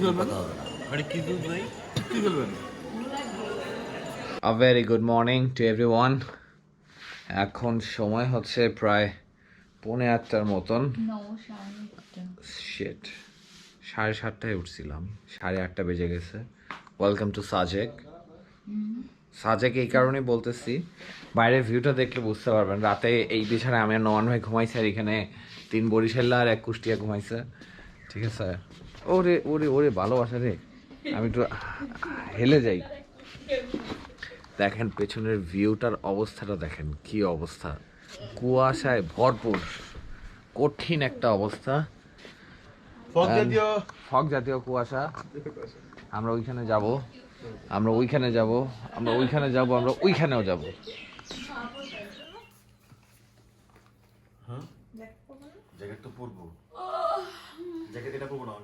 A very good morning to everyone. এখন সময় হচ্ছে প্রায় 8:30 মতন। শিট, 7:30টায় উঠছিলাম, 8:30 বেজে গেছে। Welcome to Sajek. সাজেক এই কারণে বলতেছি, বাইরের ভিউটা দেখলে বুঝতে পারবেন। রাতে এই বিছানায় আমি আর নোমান ভাই ঘুমাইছি, আর এখানে 3 বরিশাল্লা আর 1 কুষ্টিয়া ঘুমাইছে। ঠিক আছে, ওরে ওরে ওরে ভালোবাসা রে, আমি একটু হেলে যাই। দেখেন পেছনের ভিউটার অবস্থাটা দেখেন, কি অবস্থা, কুয়াশায় ভরপুর, কঠিন একটা অবস্থা, ফগ জাতীয় কুয়াশা। আমরা ওইখানে যাব, আমরা ওইখানে যাব, আমরা ওইখানে যাব, আমরা ওইখানেও যাব। জ্যাকেট তো পরবো, জ্যাকেট এটা পরবো না।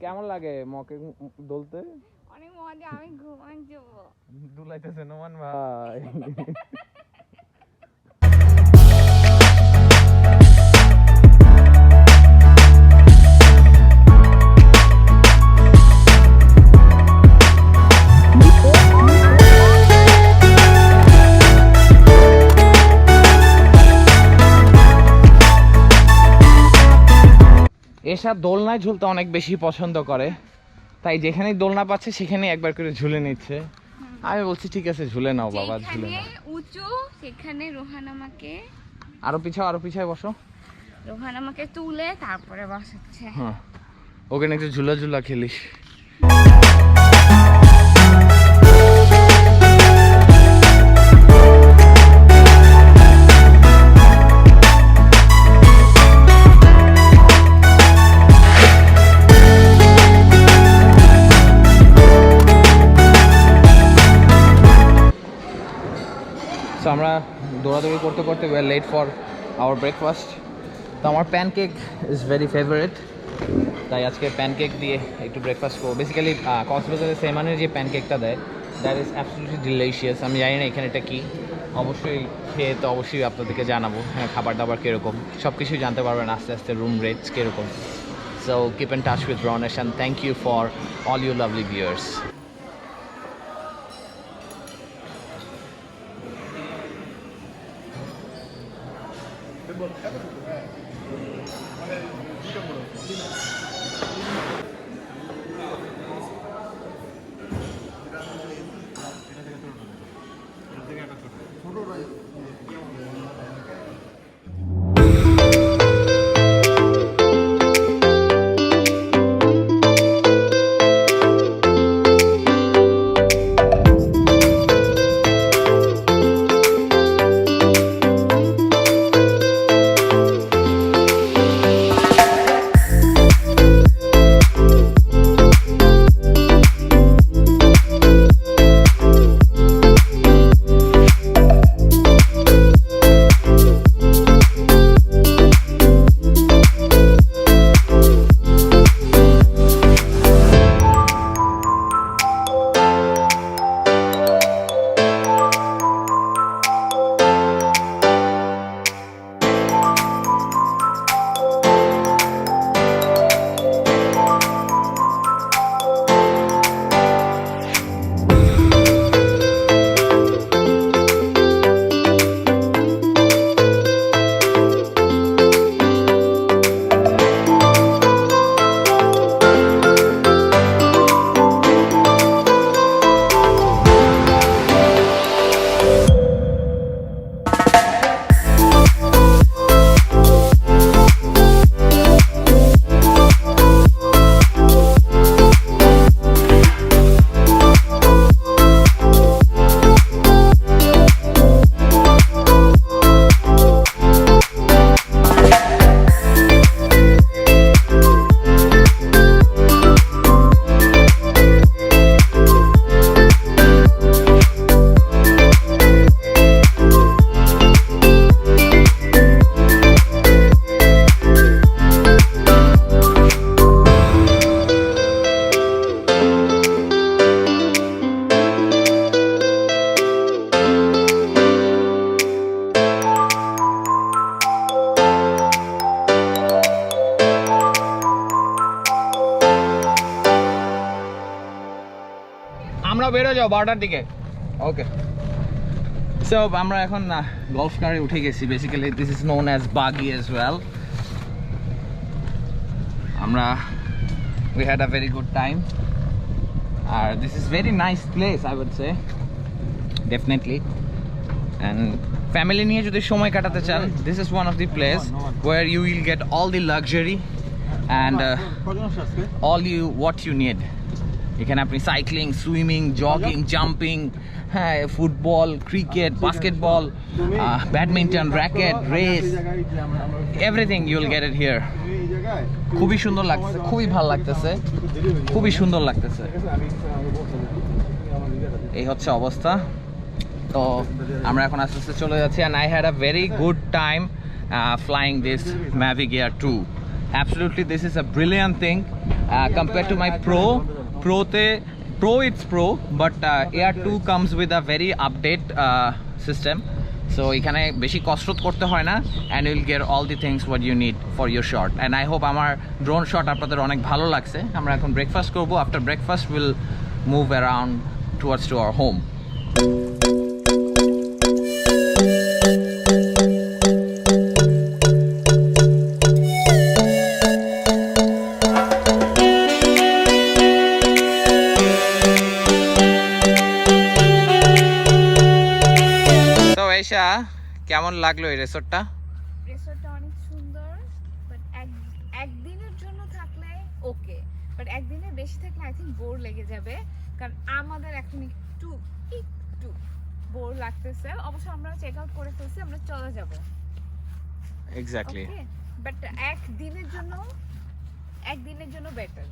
কেমন লাগে মকে দোলতে? অনেক মজা, আমি ঘুমান যাব। দুলাইতেছে নোমান ভাই। এসব দোলনায় ঝুলতে অনেক বেশি পছন্দ করে, তাই যেখানেই দোলনা পাচ্ছে সেখানেই একবার করে ঝুলে নিচ্ছে। আমি বলছি ঠিক আছে ঝুলে নাও বাবা, ঝুলে নাও। উঁচু সেখানে রোহান আমাকে আরো পিছায় বসো। রোহান আমাকে তুলে তারপরে বসাচ্ছে। হ্যাঁ, ওখানে একটু ঝুলা ঝুলা খেলিস। সো আমরা দৌড়াদৌড়ি করতে করতে we are late for our breakfast. তো আমার প্যানকেক ইজ ভেরি ফেভারিট, তাই আজকে প্যানকেক দিয়ে একটু ব্রেকফাস্ট করবো। বেসিক্যালি কক্সবাজারের সেমানের যে প্যানকেকটা দেয়, দ্যাট ইজ অ্যাবসলিউটলি ডিলিশিয়াস। আমি জানি না এখানে এটা কী, অবশ্যই খেয়ে তো অবশ্যই আপনাদেরকে জানাবো। হ্যাঁ, খাবার দাবার কীরকম সব কিছুই জানতে পারবেন আস্তে আস্তে, রুম রেটস কীরকম। So keep in touch with RonEash and thank you for all you lovely viewers. হয়ে যাও 12টার দিকে ওকে সো আমরা এখন গলফ কারে উঠে গেছি basically this is known as বাগি অ্যাজ ওয়েল আমরা we had a very good time this is very nice place I would say definitely and family niye jodi shomoy katate chan this is one of the place where you will get all the luxury and all what you need এখানে আপনি cycling swimming jogging jumping হ্যাঁ football cricket basketball badminton racket race everything you will get it here খুবই সুন্দর লাগছে খুবই ভালো লাগতেছে খুবই সুন্দর লাগতেছে এই হচ্ছে অবস্থা তো আমরা এখন আস্তে আস্তে চলে যাচ্ছি and I had a very good time flying this Mavic Air 2 absolutely this is a brilliant thing compared to my Pro it's Pro but Air 2 comes with a very update system so এখানে বেশি কসরত করতে হয় না and you will get all the things what you need for your shot and I hope আমার drone shot আপনাদের অনেক ভালো লাগছে আমরা এখন ব্রেকফাস্ট করব after breakfast we'll move around towards to our home কেমন লাগলো এই রিসোর্টটা অনেক সুন্দর বাট একদিনের জন্য থাকলে ওকে বাট একদিনের বেশি থাকলে আই থিঙ্ক বোর লেগে যাবে কারণ আমাদের এখন একটু বোর লাগতেছে অবশ্য আমরা চেক আউট করে ফেলছি আমরা চলে যাব এক্স্যাক্টলি বাট একদিনের জন্য বেটার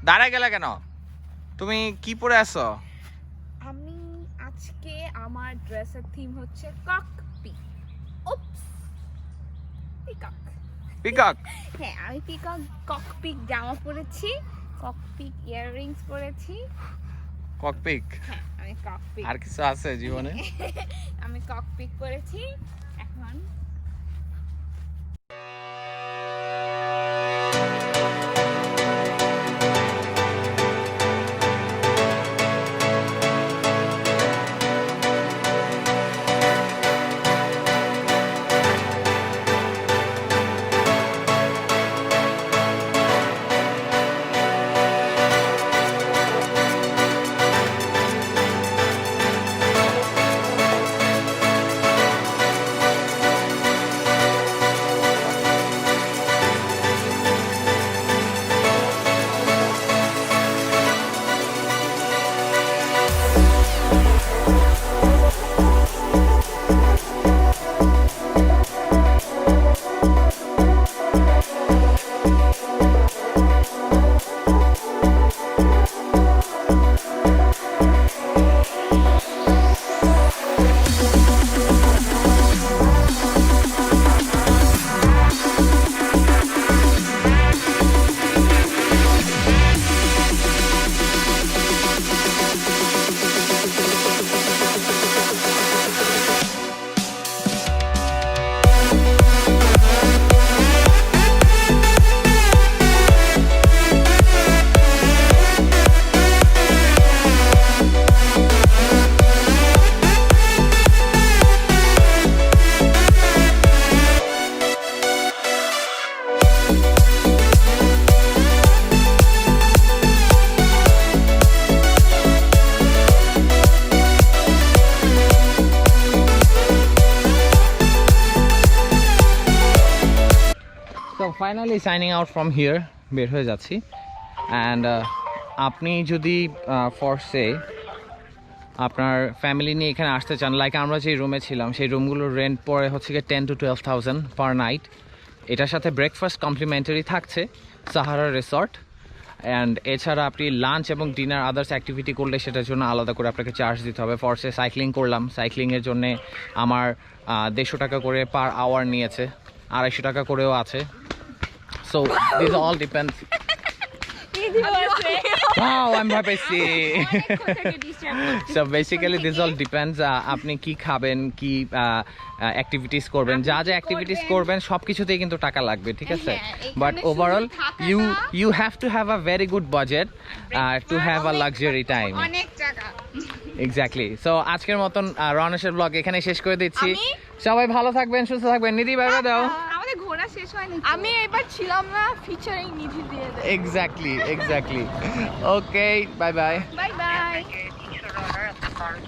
দাঁড়ায় গেলা কেন তুমি কি পরে আছো আমি আজকে আমার ড্রেসের থিম হচ্ছে ককপিক উপস পিকক হ্যাঁ আমি ককপিক জামা পরেছি ককপিক ইয়াররিংস পরেছি ককপিক হ্যাঁ আমি ককপিক আর কিছু আছে জীবনে আমি ককপিক পরেছি এখন finally signing out from here বের হয়ে যাচ্ছি অ্যান্ড আপনি যদি ফরসে আপনার ফ্যামিলি নিয়ে এখানে আসতে চান লাইক আমরা যে রুমে ছিলাম সেই রুমগুলোর রেন্ট পড়ে হচ্ছে গিয়ে 10 to 12,000 পার নাইট এটার সাথে ব্রেকফাস্ট কমপ্লিমেন্টারি থাকছে সাহারা রিসর্ট অ্যান্ড এছাড়া আপনি লাঞ্চ এবং ডিনার আদার্স অ্যাক্টিভিটি করলে সেটার জন্য আলাদা করে আপনাকে চার্জ দিতে হবে ফরসে সাইক্লিং করলাম সাইক্লিংয়ের জন্যে আমার 150 টাকা করে পার আওয়ার নিয়েছে 250 টাকা করেও আছে সো দিস অল ডিপেন্ডস নিধিও আছে Wow, I'm happy to see. অনেকক্ষণ থেকে disturb করছি। So basically this all depends আপনি কি খাবেন কি অ্যাক্টিভিটিস করবেন যা যা অ্যাক্টিভিটিস করবেন সবকিছুতেই কিন্তু টাকা লাগবে ঠিক আছে হ্যাঁ, এখানে বাট শুধু ওভারঅল ইউ থাকাটা- you have to have a very good budget to have a luxury time অনেক টাকা এক্স্যাক্টলি সো আজকের মতন রনেশের ব্লগ এখানে শেষ করে দিচ্ছি আমি- সবাই ভালো থাকবেন সুস্থ থাকবেন নিধি বাই বাই দাও আমাদের ঘোরা শেষ হয়নি আমি এবার ছিলাম না ফিচারিং নিধি দিয়ে দেয় exactly okay bye bye bye bye Teacher order at the park.